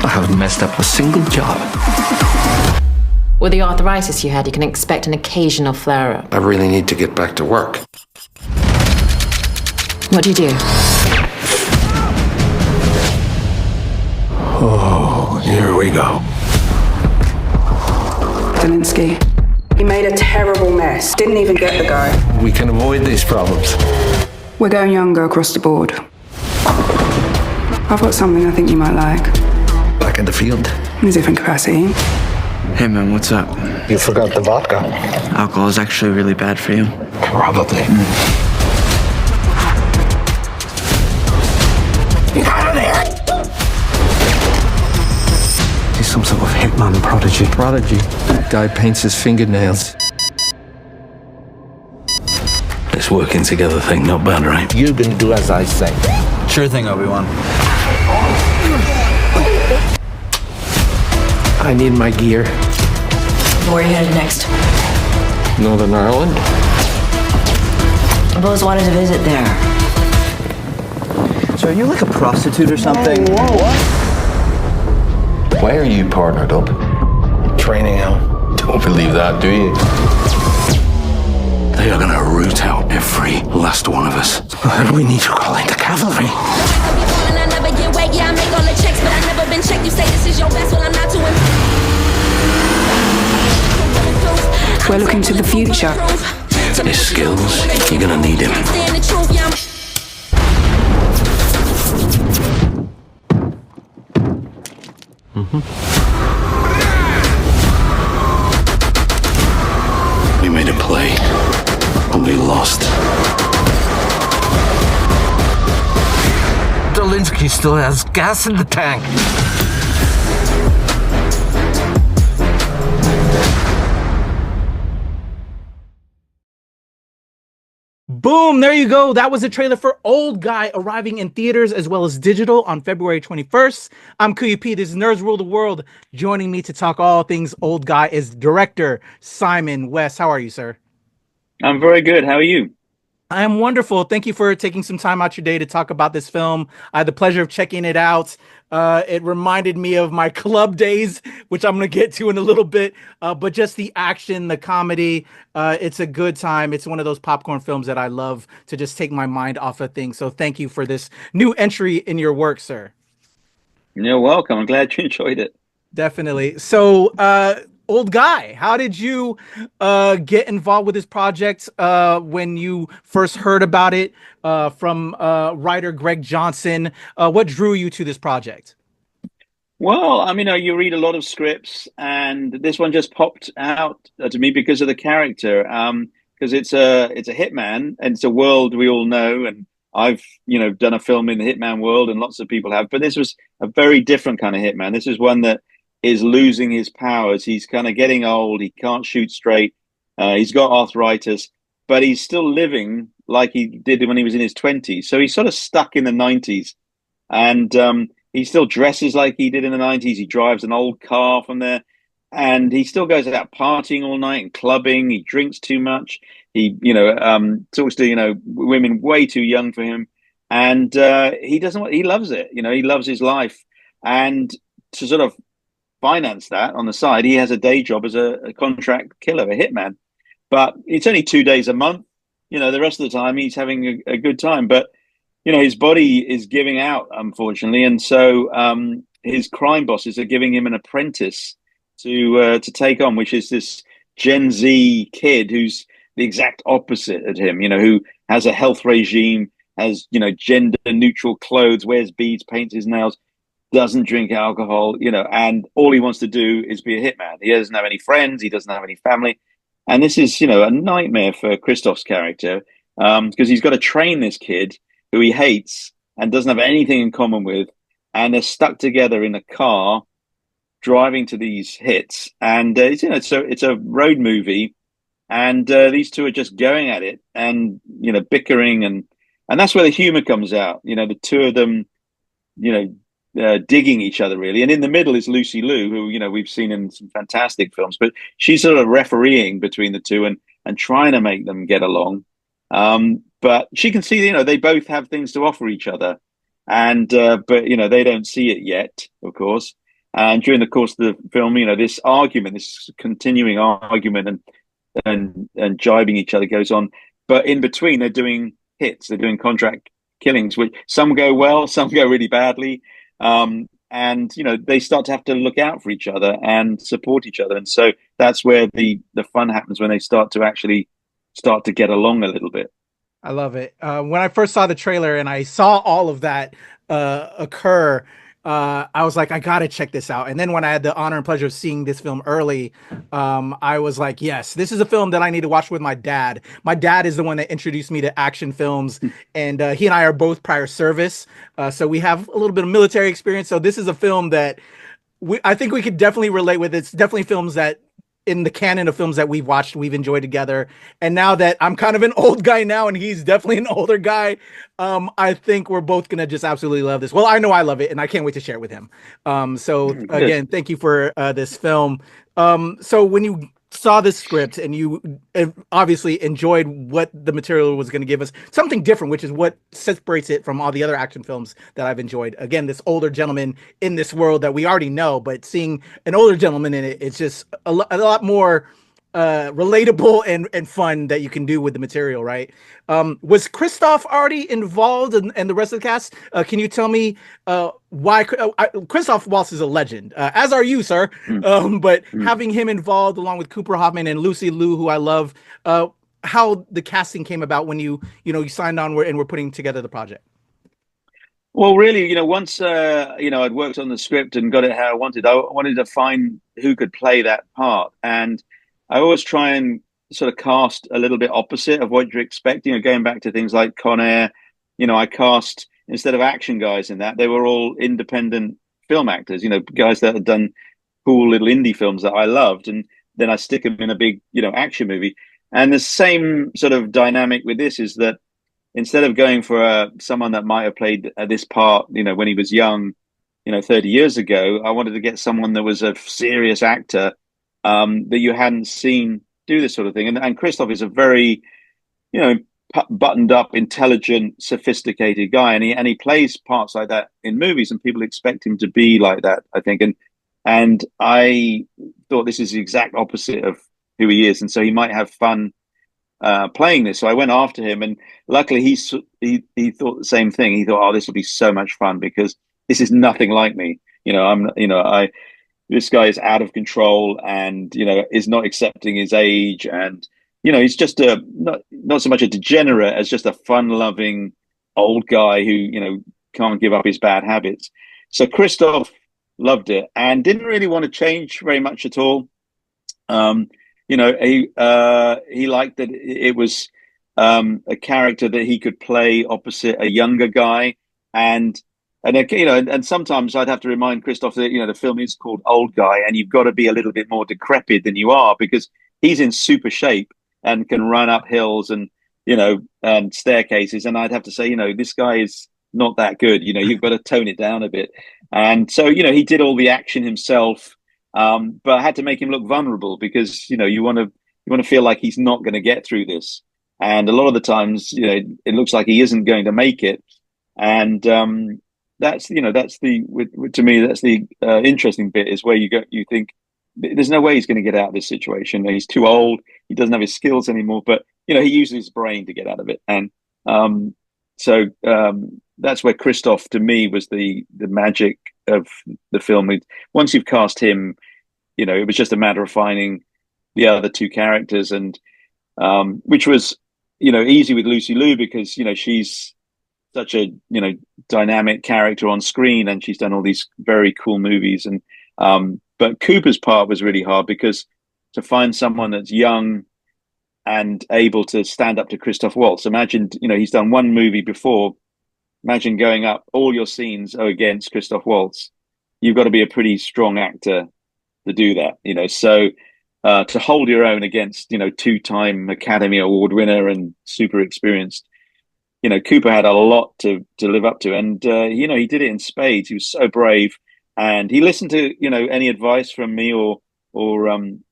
I haven't messed up a single job. With the arthritis you had, you can expect an occasional flare-up. I really need to get back to work. What do you do? Oh, here we go. Zelensky. He made a terrible mess. Didn't even get the guy. We can avoid these problems. We're going younger across the board. I've got something I think you might like. Back in the field. In a different capacity. Hey man, what's up? You forgot the vodka. Alcohol is actually really bad for you. Probably. Get out of there! He's some sort of hitman prodigy. Prodigy? Guy paints his fingernails. This working together thing, not bad, right? You're gonna do as I say. Sure thing, Obi-Wan. I need my gear. Where are you headed next? Northern Ireland? I've always wanted to visit there. So are you like a prostitute or something? Why are you partnered up? Training out. Don't believe that, do you? They are gonna root out every last one of us. And we need to call in the cavalry. We're looking to the future. His skills, you're gonna need him. We made a play, and we lost. Zelensky still has gas in the tank. Boom, there you go. That was a trailer for Old Guy, arriving in theaters as well as digital on February 21st. I'm Kuya P. This is Nerds Rule the World. Joining me to talk all things Old Guy is director Simon West. How are you, sir? I'm very good. How are you? I am wonderful. Thank you for taking some time out your day to talk about this film. I had the pleasure of checking it out. It reminded me of my club days, which I'm going to get to in a little bit. But just the action, the comedy, it's a good time. It's one of those popcorn films that I love to just take my mind off of things. So thank you for this new entry in your work, sir. You're welcome. I'm glad you enjoyed it. Definitely. So, Old Guy, how did you get involved with this project when you first heard about it from writer Greg Johnson? What drew you to this project? Well, I mean, you read a lot of scripts, and this one just popped out to me because of the character. Because it's a hitman, and it's a world we all know, and I've done a film in the hitman world, and lots of people have. But this was a very different kind of hitman. This is one that is losing his powers. He's kind of getting old. He can't shoot straight. He's got arthritis, but he's still living like he did when he was in his 20s. So he's sort of stuck in the 90s. And he still dresses like he did in the 90s. He drives an old car from there. And he still goes out partying all night and clubbing. He drinks too much. He, talks to, women way too young for him. And he loves it. He loves his life. And to sort of finance that on the side, he has a day job as a contract killer, a hitman, but it's only 2 days a month. The rest of the time he's having a good time, but his body is giving out, unfortunately, and so his crime bosses are giving him an apprentice to take on, which is this Gen Z kid who's the exact opposite of him, who has a health regime, has gender neutral clothes, wears beads, paints his nails, doesn't drink alcohol, and all he wants to do is be a hitman. He doesn't have any friends. He doesn't have any family. And this is, a nightmare for Christoph's character because he's got to train this kid who he hates and doesn't have anything in common with. And they're stuck together in a car driving to these hits. And, it's a road movie. And these two are just going at it and, bickering. And that's where the humor comes out. The two of them, digging each other really, and in the middle is Lucy Liu, who we've seen in some fantastic films, but she's sort of refereeing between the two and trying to make them get along. But she can see they both have things to offer each other, and but they don't see it yet, of course. And during the course of the film, this argument, this continuing argument and jibing each other goes on. But in between, they're doing hits, they're doing contract killings, which some go well, some go really badly. And they start to have to look out for each other and support each other. And so that's where the fun happens, when they start to get along a little bit. I love it. When I first saw the trailer and I saw all of that occur, I was like, I gotta check this out. And then when I had the honor and pleasure of seeing this film early, I was like, yes, this is a film that I need to watch with my dad. My dad is the one that introduced me to action films, and he and I are both prior service, so we have a little bit of military experience. So this is a film that I think we could definitely relate with. It's definitely films that, in the canon of films that we've watched, we've enjoyed together. And now that I'm kind of an old guy now, and he's definitely an older guy, I think we're both gonna just absolutely love this. Well, I know I love it, and I can't wait to share it with him. So again, thank you for this film. So when you saw this script and you obviously enjoyed what the material was going to give us, something different, which is what separates it from all the other action films that I've enjoyed. Again, this older gentleman in this world that we already know, but seeing an older gentleman in it, it's just a lot more relatable and fun that you can do with the material, right? Was Christoph already involved and the rest of the cast? Can you tell me why? Christoph Waltz is a legend, as are you, sir. But having him involved along with Cooper Hoffman and Lucy Liu, who I love, how the casting came about when you signed on and we're putting together the project. Well, really, once I'd worked on the script and got it how I wanted to find who could play that part. And I always try and sort of cast a little bit opposite of what you're expecting. Going back to things like Conor, I cast, instead of action guys in that, they were all independent film actors, guys that had done cool little indie films that I loved. And then I stick them in a big, action movie. And the same sort of dynamic with this is that instead of going for someone that might have played this part, when he was young, 30 years ago, I wanted to get someone that was a serious actor that you hadn't seen do this sort of thing. And Christoph is a very, buttoned up, intelligent, sophisticated guy. And he plays parts like that in movies, and people expect him to be like that, I think. And I thought this is the exact opposite of who he is. And so he might have fun playing this. So I went after him, and luckily he thought the same thing. He thought, oh, this will be so much fun because this is nothing like me. This guy is out of control and, is not accepting his age. And, he's just not so much a degenerate as just a fun-loving old guy who, can't give up his bad habits. So Christoph loved it and didn't really want to change very much at all. He liked that it was a character that he could play opposite a younger guy. And sometimes I'd have to remind Christoph that, the film is called Old Guy, and you've got to be a little bit more decrepit than you are, because he's in super shape and can run up hills and staircases. And I'd have to say, this guy is not that good. You've got to tone it down a bit. And so, he did all the action himself, but I had to make him look vulnerable because, you want to feel like he's not going to get through this. And a lot of the times, it looks like he isn't going to make it. And, to me, that's the interesting bit, is where you think there's no way he's going to get out of this situation. He's too old. He doesn't have his skills anymore, but, he uses his brain to get out of it. And so that's where Christoph, to me, was the magic of the film. Once you've cast him, it was just a matter of finding the other two characters, and which was, easy with Lucy Liu because, she's such a dynamic character on screen, and she's done all these very cool movies. And but Cooper's part was really hard, because to find someone that's young and able to stand up to Christoph Waltz. Imagine, he's done one movie before. Imagine going up, all your scenes are against Christoph Waltz. You've got to be a pretty strong actor to do that, So to hold your own against, two-time Academy Award winner and super experienced, Cooper had a lot to live up to. And, he did it in spades. He was so brave. And he listened to, any advice from me or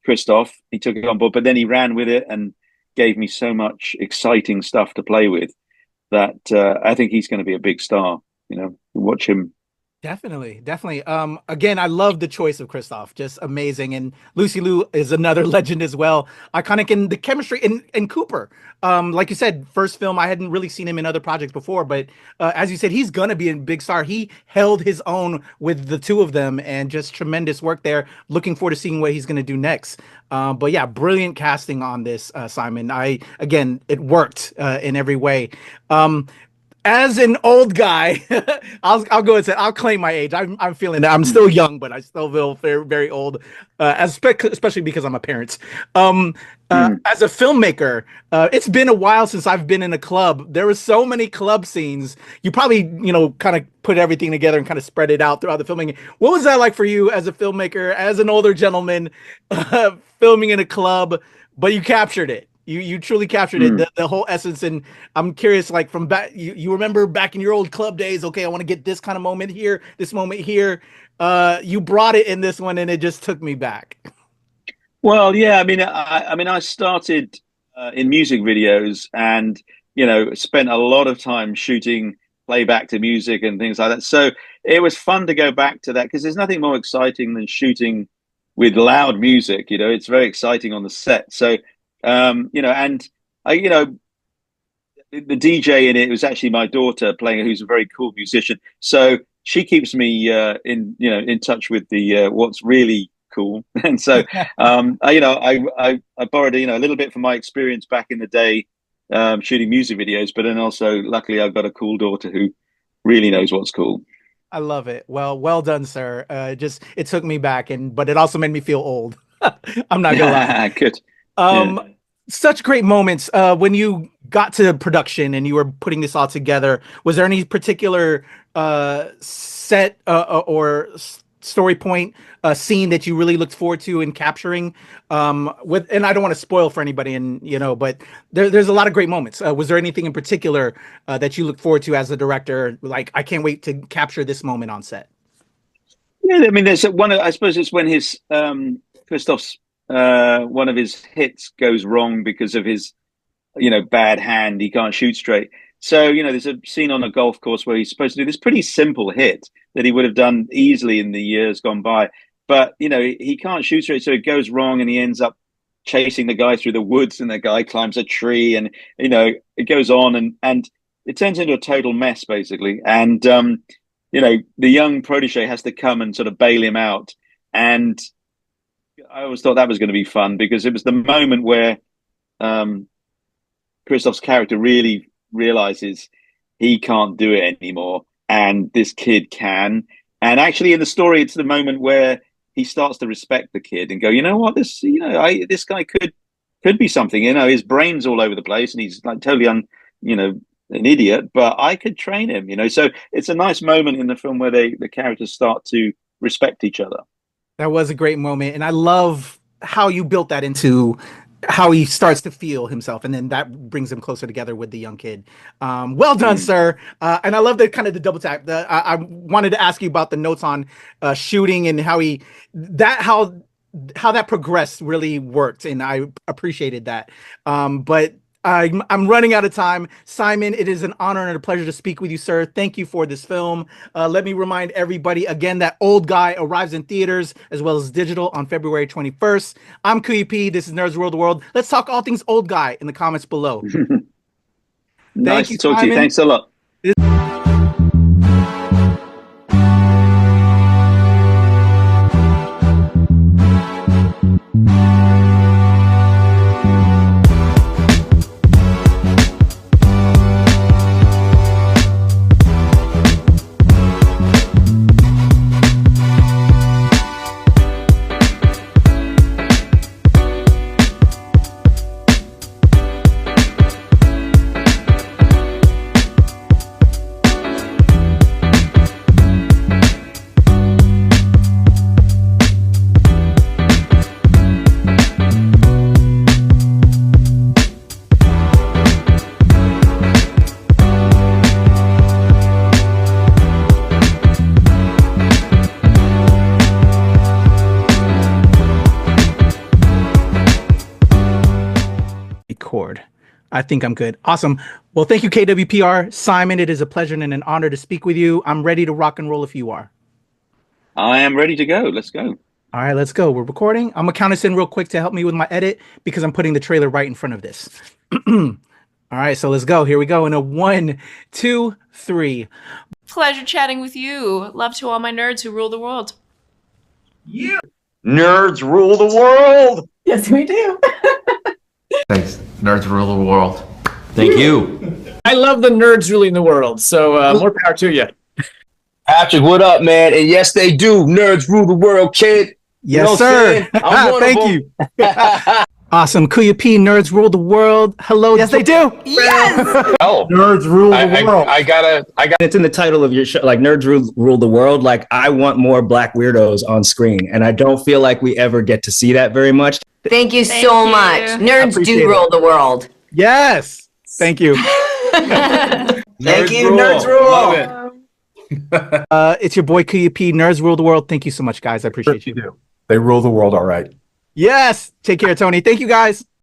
Christoph. He took it on board, but then he ran with it and gave me so much exciting stuff to play with that I think he's going to be a big star. Watch him Definitely, definitely. Again, I love the choice of Christoph, just amazing. And Lucy Liu is another legend as well. Iconic in the chemistry and Cooper. Like you said, first film, I hadn't really seen him in other projects before, but as you said, he's gonna be a big star. He held his own with the two of them, and just tremendous work there. Looking forward to seeing what he's gonna do next. But yeah, brilliant casting on this, Simon. Again, it worked in every way. As an old guy, I'll go and say I'll claim my age. I'm feeling that I'm still young, but I still feel very, very old, especially because I'm a parent. As a filmmaker, it's been a while since I've been in a club. There were so many club scenes. You probably, kind of put everything together and kind of spread it out throughout the filming. What was that like for you as a filmmaker, as an older gentleman, filming in a club, but you captured it? You truly captured it, the whole essence. And I'm curious, like from back, you remember back in your old club days, okay, I want to get this kind of moment here, this moment here. You brought it in this one and it just took me back. Well, yeah, I started in music videos and, spent a lot of time shooting playback to music and things like that. So it was fun to go back to that because there's nothing more exciting than shooting with loud music. It's very exciting on the set. So and the DJ in it was actually my daughter playing, who's a very cool musician. So she keeps me in touch with the what's really cool. And so I borrowed a little bit from my experience back in the day shooting music videos, but then also luckily I've got a cool daughter who really knows what's cool. I love it. Well done, sir. It took me back, but it also made me feel old. I'm not gonna lie. Good. Such great moments when you got to production and you were putting this all together. Was there any particular set or story point scene that you really looked forward to in capturing? And I don't want to spoil for anybody, but there's a lot of great moments. Was there anything in particular that you look forward to as a director? Like, I can't wait to capture this moment on set. Yeah, there's one. I suppose it's when his Christoph's. One of his hits goes wrong because of his, bad hand. He can't shoot straight. So, there's a scene on a golf course where he's supposed to do this pretty simple hit that he would have done easily in the years gone by. But, he can't shoot straight. So it goes wrong and he ends up chasing the guy through the woods and the guy climbs a tree and, it goes on and it turns into a total mess, basically. And, the young protege has to come and sort of bail him out. And I always thought that was going to be fun because it was the moment where Christoph's character really realizes he can't do it anymore and this kid can. And actually in the story, it's the moment where he starts to respect the kid and go, you know what, this guy could be something. His brain's all over the place and he's like totally an idiot, but I could train him, So it's a nice moment in the film where the characters start to respect each other. That was a great moment. And I love how you built that into how he starts to feel himself. And then that brings him closer together with the young kid. Well done, sir. And I love the kind of the double tap. I wanted to ask you about the notes on shooting and how that progressed really worked. And I appreciated that. But I'm running out of time. Simon, it is an honor and a pleasure to speak with you, sir. Thank you for this film. Let me remind everybody again that Old Guy arrives in theaters as well as digital on February 21st. I'm Kuya P. This is Nerds World the World. Let's talk all things Old Guy in the comments below. Nice to talk to you. Thanks a lot. I think I'm good. Awesome. Well, thank you, KWPR. Simon, it is a pleasure and an honor to speak with you. I'm ready to rock and roll if you are. I am ready to go. Let's go. All right, let's go. We're recording. I'm gonna count us in real quick to help me with my edit because I'm putting the trailer right in front of this. All right, so let's go. Here we go. In a 1, 2, 3. Pleasure chatting with you. Love to all my nerds who rule the world. Nerds rule the world. Yes, we do. Thanks. Nerds rule the world. Thank you. I love the nerds ruling the world, so more power to you. Patrick, what up, man? And yes, they do. Nerds rule the world, kid. Yes, sir. Thank you. Awesome. Kuya P, nerds rule the world. Hello. Yes, they do. Yes. Oh, Nerds rule the world. I got. It's in the title of your show, like Nerds Rule the World. Like, I want more black weirdos on screen, and I don't feel like we ever get to see that very much. Thank you so much. Nerds do rule the world. Yes. Thank you. Thank you, rule. nerds rule. Love it. It's your boy Kuya P, nerds rule the world. Thank you so much, guys. I appreciate you. do. They rule the world, all right. Yes. Take care, Tony. Thank you, guys.